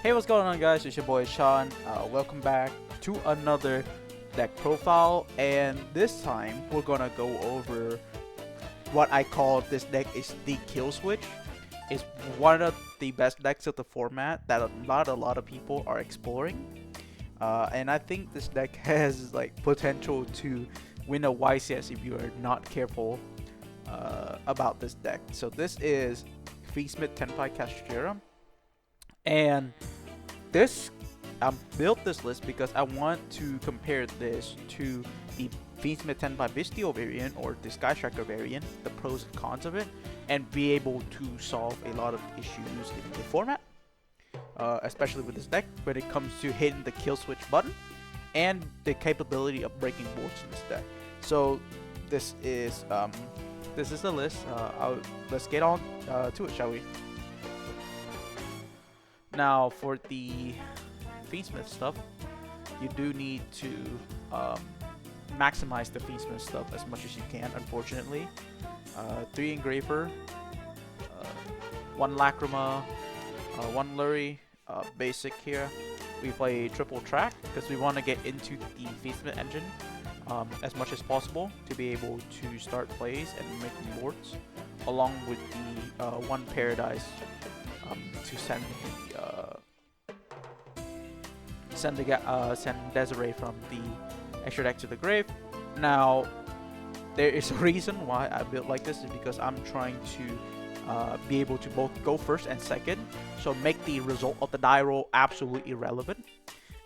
Hey, what's going on, guys? It's your boy Sean. Welcome back to another deck profile, and this time we're gonna go over what I call this deck is the kill switch. It's one of the best decks of the format that not a lot of people are exploring, and I think this deck has like potential to win a YCS if you are not careful about this deck. So this is Fiendsmith Tenpai Kashtira. And this, I built this list because I want to compare this to the Fiendsmith Tenpai Bistio variant or the Sky Striker variant, the pros and cons of it, and be able to solve a lot of issues in the format, especially with this deck when it comes to hitting the kill switch button and the capability of breaking boards in this deck. So this is the list. Let's get on to it, shall we? Now, for the Fiendsmith stuff, you do need to maximize the Fiendsmith stuff as much as you can, unfortunately. 3 Engraver, 1 Lacrima, 1 Lurie, basic here. We play triple track because we want to get into the Fiendsmith engine as much as possible to be able to start plays and make boards, along with the 1 Paradise to send Desiree from the extra deck to the grave. Now, there is a reason why I built like this, is because I'm trying to be able to both go first and second, so make the result of the die roll absolutely irrelevant.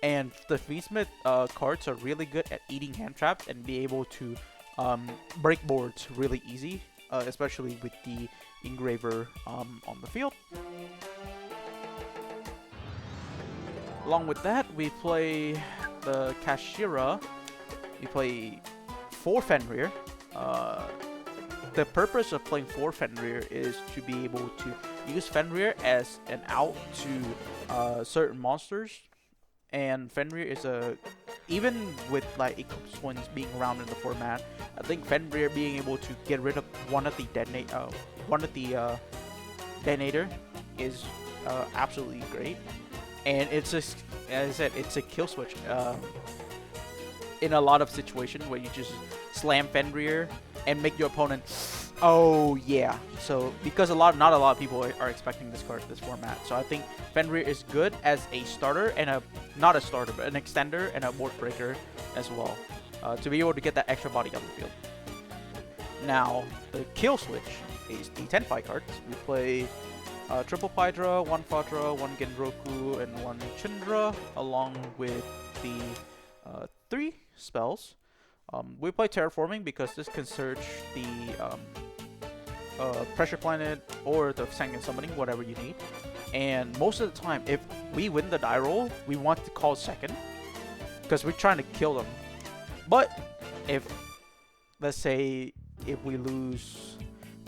And the Fiendsmith cards are really good at eating hand traps and be able to break boards really easy, especially with the Engraver on the field. Along with that, we play the Kashtira. We play 4 Fenrir. The purpose of playing 4 Fenrir is to be able to use Fenrir as an out to certain monsters. And Fenrir is even with like Eclipse Twins being around in the format, I think Fenrir being able to get rid of one of the detonator is absolutely great. And it's just, as I said, it's a kill switch in a lot of situations where you just slam Fenrir and make your opponent, oh yeah. So because not a lot of people are expecting this card, this format. So I think Fenrir is good as a starter and not a starter, but an extender and a board breaker as well, to be able to get that extra body on the field. Now the kill switch is the Tenpai cards. We play triple Pydra, 1 Fadra, 1 Genroku, and 1 Chindra, along with the 3 spells. We play Terraforming because this can search the Pressure Planet or the Sanguine Summoning, whatever you need. And most of the time, if we win the die roll, we want to call second because we're trying to kill them. But if, let's say, if we lose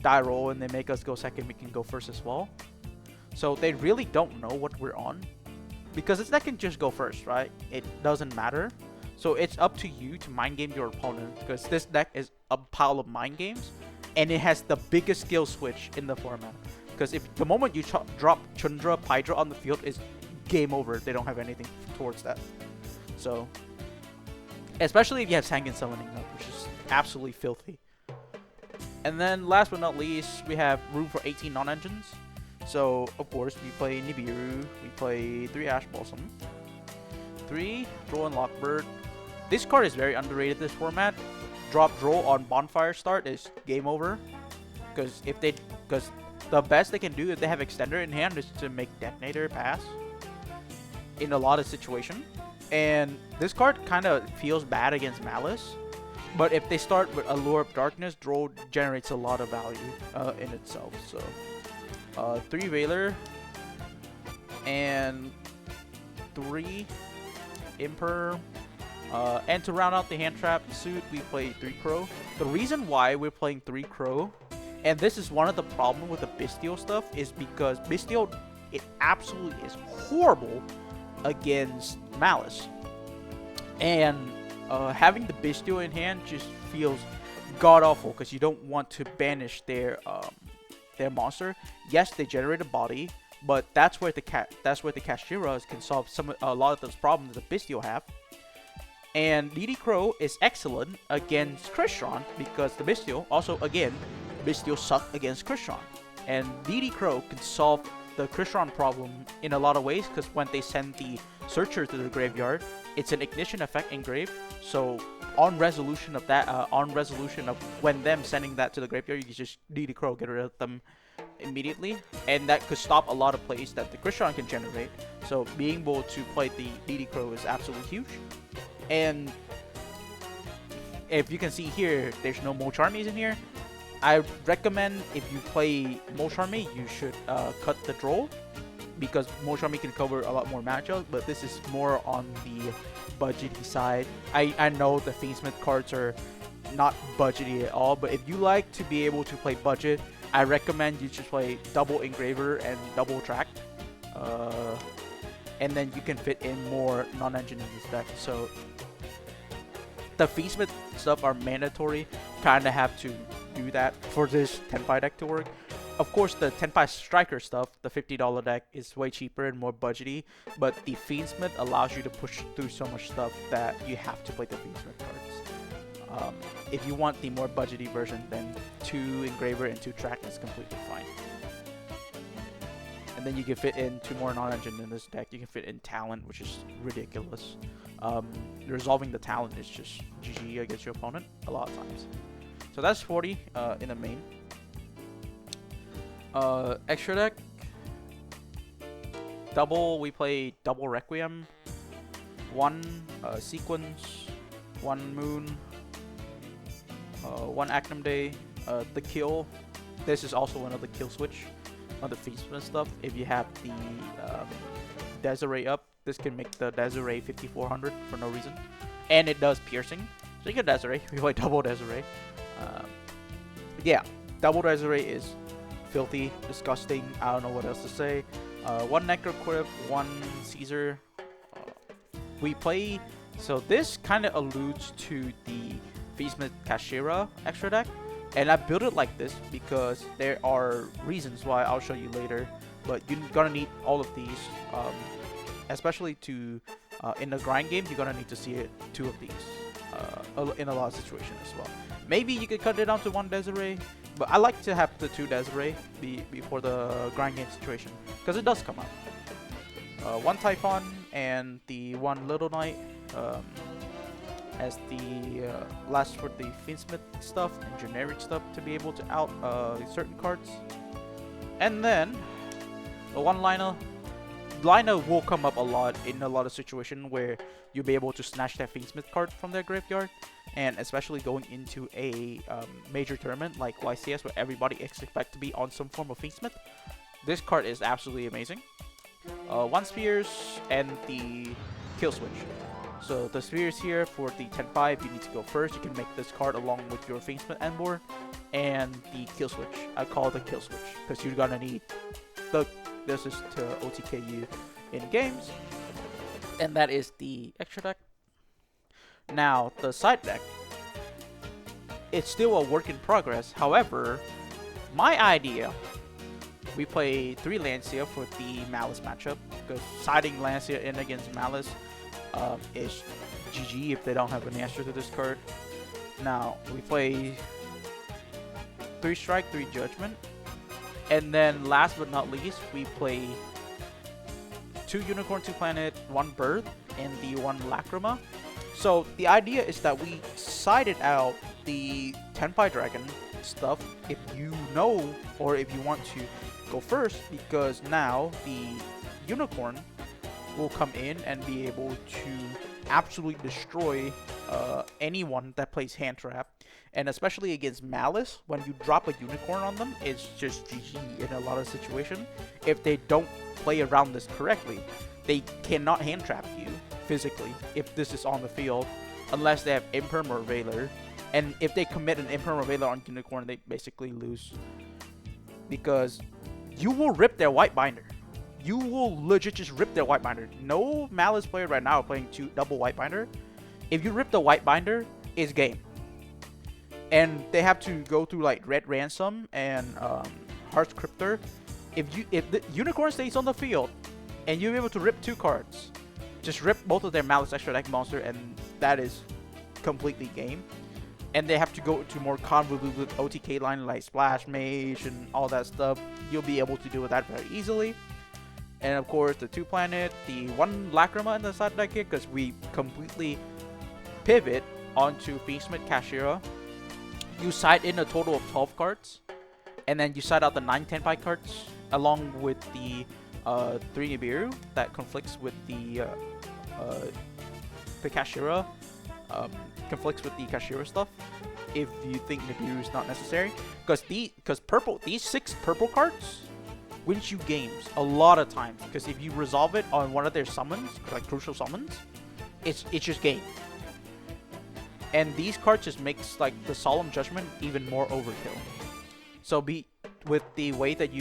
die roll and they make us go second, we can go first as well. So they really don't know what we're on because this deck can just go first, right? It doesn't matter. So it's up to you to mind game your opponent because this deck is a pile of mind games and it has the biggest skill switch in the format. Because if the moment you drop Chundra, Pydra on the field, is game over. They don't have anything towards that. So, especially if you have Sanguine Summoning up, which is absolutely filthy. And then last but not least, we have room for 18 non-engines. So, of course, we play Nibiru, we play 3 Ash Blossom, 3 Droll and Lockbird. This card is very underrated this format. Drop Droll on Bonfire start is game over. Because the best they can do if they have Extender in hand is to make Detonator pass in a lot of situations. And this card kind of feels bad against Malice. But if they start with Allure of Darkness, Droll generates a lot of value in itself. So 3 Veiler and 3 Emperor. And to round out the hand trap suit, we play 3 Crow. The reason why we're playing 3 Crow, and this is one of the problems with the Bistio stuff, is because Bistio, it absolutely is horrible against Malice. And having the Bistio in hand just feels god-awful because you don't want to banish their monster. Yes, they generate a body, but that's where the Kashtira can solve a lot of those problems that the Bistio have. And DD Crow is excellent against Crystron because the Bistio, also again, Bistio suck against Crystron. And DD Crow can solve the Crystron problem in a lot of ways because when they send the Searcher to the graveyard, it's an ignition effect engraved. So on resolution of that, when them sending that to the graveyard, you just DD Crow, get rid of them immediately, and that could stop a lot of plays that the Crystron can generate. So being able to play the DD Crow is absolutely huge. And if you can see here, there's no Mocharmies in here. I recommend if you play Mocharmy, you should cut the Droll because Mocharmy can cover a lot more matchups, but this is more on the budgety side. I know the Fiendsmith cards are not budgety at all, but if you like to be able to play budget, I recommend you just play double Engraver and double Track. And then you can fit in more non-engine in this deck. So the Fiendsmith stuff are mandatory. Kinda have to do that for this Tenpai deck to work. Of course, the Tenpai Striker stuff, the $50 deck, is way cheaper and more budgety, but the Fiendsmith allows you to push through so much stuff that you have to play the Fiendsmith cards. If you want the more budgety version, then 2 Engraver and 2 Track is completely fine. And then you can fit in 2 more non-engine in this deck. You can fit in Talent, which is ridiculous. Resolving the Talent is just GG against your opponent a lot of times. So that's 40 in the main. Extra deck. Double, we play double Requiem. 1 Sequence. 1 Moon. 1 Acnum Day. The Kill. This is also another kill switch on the Fiendsmith stuff. If you have the Desiree up, this can make the Desiree 5400 for no reason. And it does piercing. So you get Desiree. We play double Desiree. Yeah, double Desiree is filthy, disgusting. I don't know what else to say. 1 Necroquip, 1 Caesar. We play. So this kind of alludes to the Fiendsmith Kashtira extra deck. And I built it like this because there are reasons why I'll show you later. But you're gonna need all of these, especially to in the grind game. You're gonna need to see 2 of these in a lot of situations as well. Maybe you could cut it down to 1 Desiree, but I like to have the 2 Desiree before the grind game situation because it does come out. 1 Typhon and the 1 Little Knight as the last for the Fiendsmith stuff and generic stuff to be able to out certain cards. And then the 1 Lina. Lina will come up a lot in a lot of situations where you'll be able to snatch that Fiendsmith card from their graveyard, and especially going into a major tournament like YCS where everybody expects to be on some form of Fiendsmith. This card is absolutely amazing. 1 Spheres and the Kill Switch. So the Spheres here for the Tenpai, if you need to go first, you can make this card along with your Fiendsmith Endboard, and the Kill Switch. I call it the Kill Switch because you're gonna need this is to OTK you in games, and that is the extra deck. Now the side deck, it's still a work in progress. However, my idea, we play 3 Lancia for the Malice matchup because siding Lancia in against Malice is GG if they don't have an answer to this card. Now we play 3 Strike, 3 Judgment. And then last but not least, we play 2 Unicorn, 2 Planet, 1 Bird, and the 1 Lacrima. So the idea is that we sided out the Tenpai Dragon stuff if you know or if you want to go first, because now the Unicorn will come in and be able to absolutely destroy anyone that plays Hand Trap. And especially against Malice, when you drop a Unicorn on them, it's just GG in a lot of situations. If they don't play around this correctly, they cannot Hand Trap you physically if this is on the field, unless they have Imperm or Veiler. And if they commit an Imperm or Veiler on Unicorn, they basically lose. Because you will rip their White Binder. You will legit just rip their White Binder. No Malice player right now playing double White Binder. If you rip the White Binder, it's game. And they have to go through like Red Ransom and Heart's Cryptor if the unicorn stays on the field and you're able to rip 2 cards, just rip both of their Malice Extra Deck monster, and that is completely game. And they have to go to more convoluted OTK line like Splash Mage and all that stuff. You'll be able to deal with that very easily. And of course, the 2 planet, the 1 Lacrima in the side deck here, because we completely pivot onto Fiendsmith Kashtira. You side in a total of 12 cards, and then you side out the 9 Tenpai cards, along with the 3 Nibiru that conflicts with the Kashtira. Conflicts with the Kashtira stuff if you think Nibiru is not necessary, because these 6 purple cards wins you games a lot of times, because if you resolve it on one of their summons, like crucial summons, it's just game. And these cards just makes like the Solemn Judgment even more overkill. So with the way that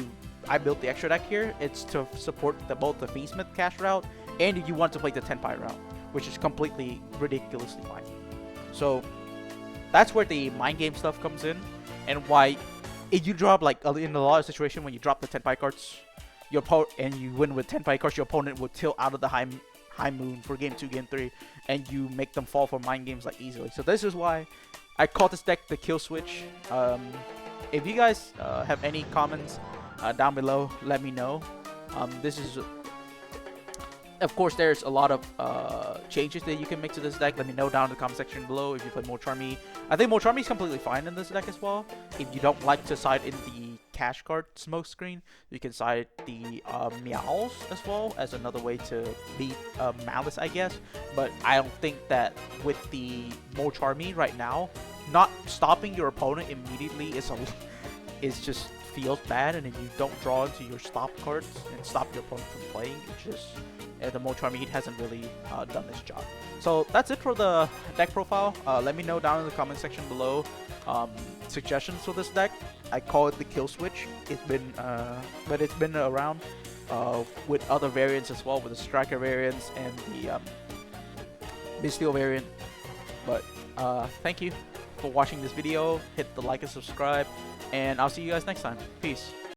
I built the extra deck here, it's to support both the Fiendsmith Cash route, and if you want to play the Tenpai route, which is completely ridiculously fine. So that's where the mind game stuff comes in, and why if you drop, like in a lot of situations when you drop the Tenpai cards, and you win with Tenpai cards, your opponent will tilt out of the high moon for game 2, game 3, and you make them fall for mind games like easily. So this is why I call this deck the kill switch. If you guys have any comments down below, let me know. This is, of course, there's a lot of changes that you can make to this deck. Let me know down in the comment section below if you play more Charmy. I think more Charmy is completely fine in this deck as well. If you don't like to side in the cash card smoke screen, you can side the Meows as well as another way to beat Malice, I guess. But I don't think that with the more Charmy right now, not stopping your opponent immediately is just feels bad, and if you don't draw into your stop cards and stop your opponent from playing, it just the Mo Charmy Heat hasn't really done this job. So that's it for the deck profile. Let me know down in the comment section below suggestions for this deck. I call it the kill switch. It's been but it's been around with other variants as well, with the Striker variants and the Bestial variant. But thank you for watching this video. Hit the like and subscribe, and I'll see you guys next time. Peace.